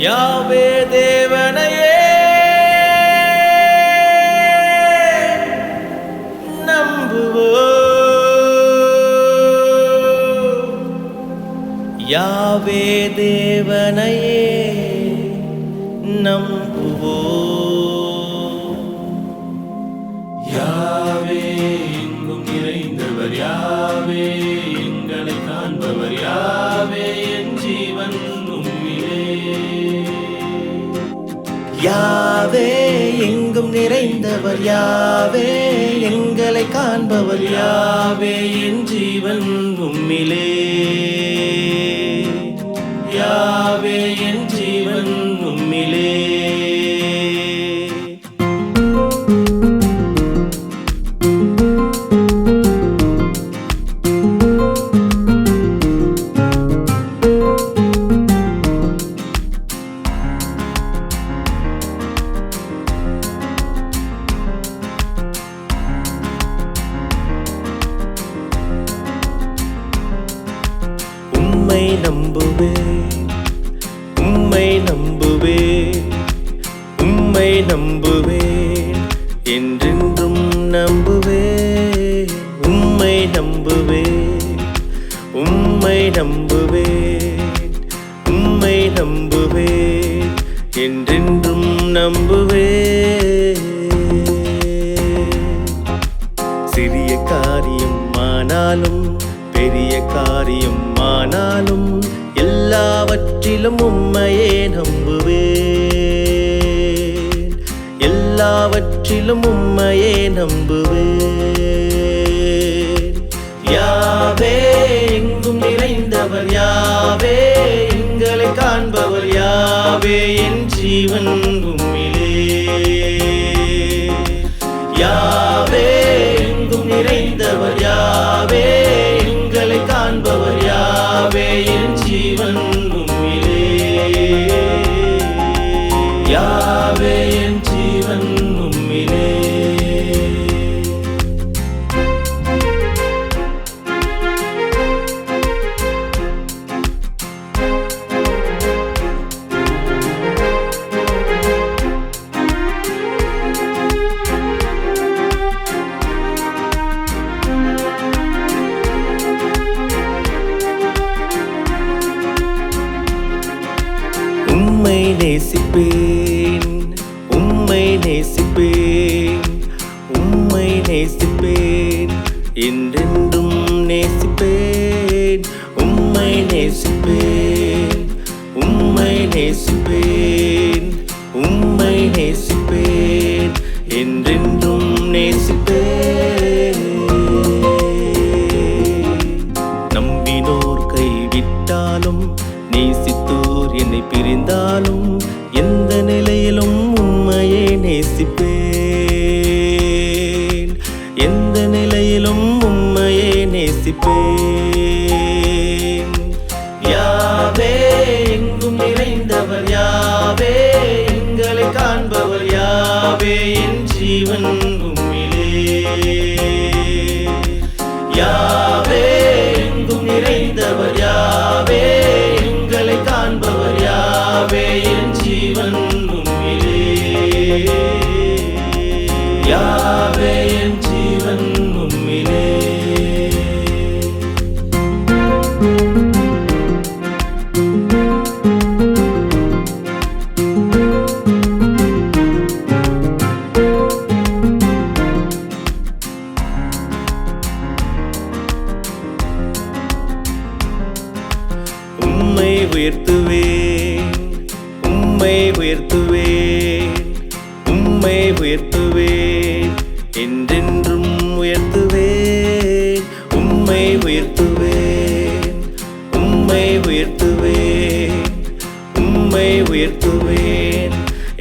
யாவே தேவனையே யாவே தேவனையே நம்புவோம். யாவே எங்கும் நிறைந்தவர், யாவே எங்களை காண்பவர், யாவே என் ஜீவன் உம்மிலே. யாவே எங்கும் நிறைந்தவர், யாவே எங்களை காண்பவர், யாவே என் ஜீவன் உம்மிலே. யாவே என் ஜீவன் உம்மிலே. உம்மை நம்புவேன், உம்மை நம்புவேன், உம்மை நம்புவேன், என்றென்றும் நம்புவேன். உம்மை நம்புவேன், உம்மை நம்புவேன், உம்மை நம்புவேன், என்றென்றும் நம்புவேன். சிறிய காரியம் ஆனாலும் பெரிய காரியம் ஆனாலும் எல்லாவற்றிலும் உம்மையே நம்புவேன். எல்லாவற்றிலும் உம்மையே நம்புவேன். யாவே எங்கும் நிறைந்தவர், யாவே எங்களை காண்பவர், யாவே என் ஜீவன் உம்மிலே. யாவே எங்கும் நிறைந்தவர், யாவே எங்களை காண்பவர், யாவே என் ஜீவன் உம்மிலே. யாவே என் ஜீவன் உம்மிலே. உம்மை நேசிப்பேன், உம்மை நேசிப்பேன், உம்மை நேசிப்பேன், என்றென்றும் நேசிப்பேன். உம்மை நேசிப்பேன், உம்மை நேசிப்பேன், உம்மை நேசிப்பேன், என்றென்றும் நேசிப்பேன். நம்பினோர் கைவிட்டாலும் நேசித்தோர் என்னை பிரிந்தாலும் எந்த நிலையிலும் உம்மையே நேசிப்பேன். எந்த நிலையிலும் உம்மையே நேசிப்பேன். யாவே எங்கும் நிறைந்தவர், யாவே எங்களை காண்பவர், யாவே என் ஜீவன் உம்மிலே. யாவே எங்கும் நிறைந்தவர், யாவே எங்களை காண்பவர், யாவே என் ஜீவன் உம்மிலே. யாவே என் ஜீவன் உம்மிலே. உம்மை உயர்த்துவேன், உம்மை உயர்த்துவேன், உம்மை உயர்த்துவேன், என்றென்றும் உயர்த்துவேன். உம்மை உயர்த்துவேன், உம்மை உயர்த்துவேன், உம்மை உயர்த்துவேன்,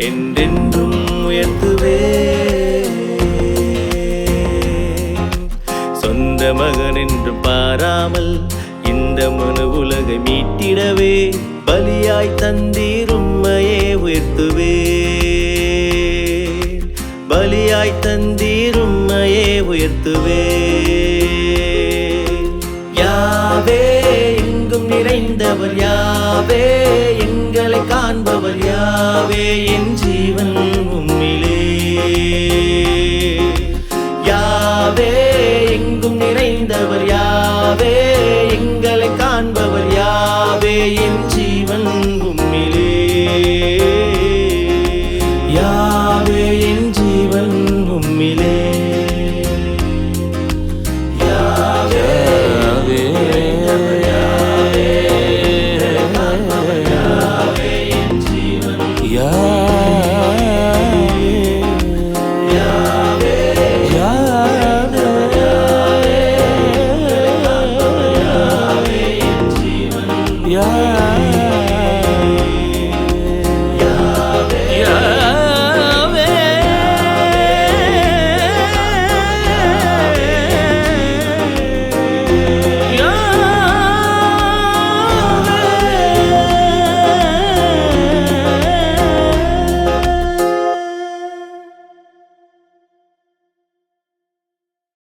என்றென்றும் உயர்த்துவேன். சொந்த மகன் என்றும் பாராமல் இந்த மனு உலகை மீட்டிடவே பலியாய் தந்தீர், உம்மையே உயர்த்துவேன். பலியாய் தந்தீர், உம்மையே உயர்த்துவேன்.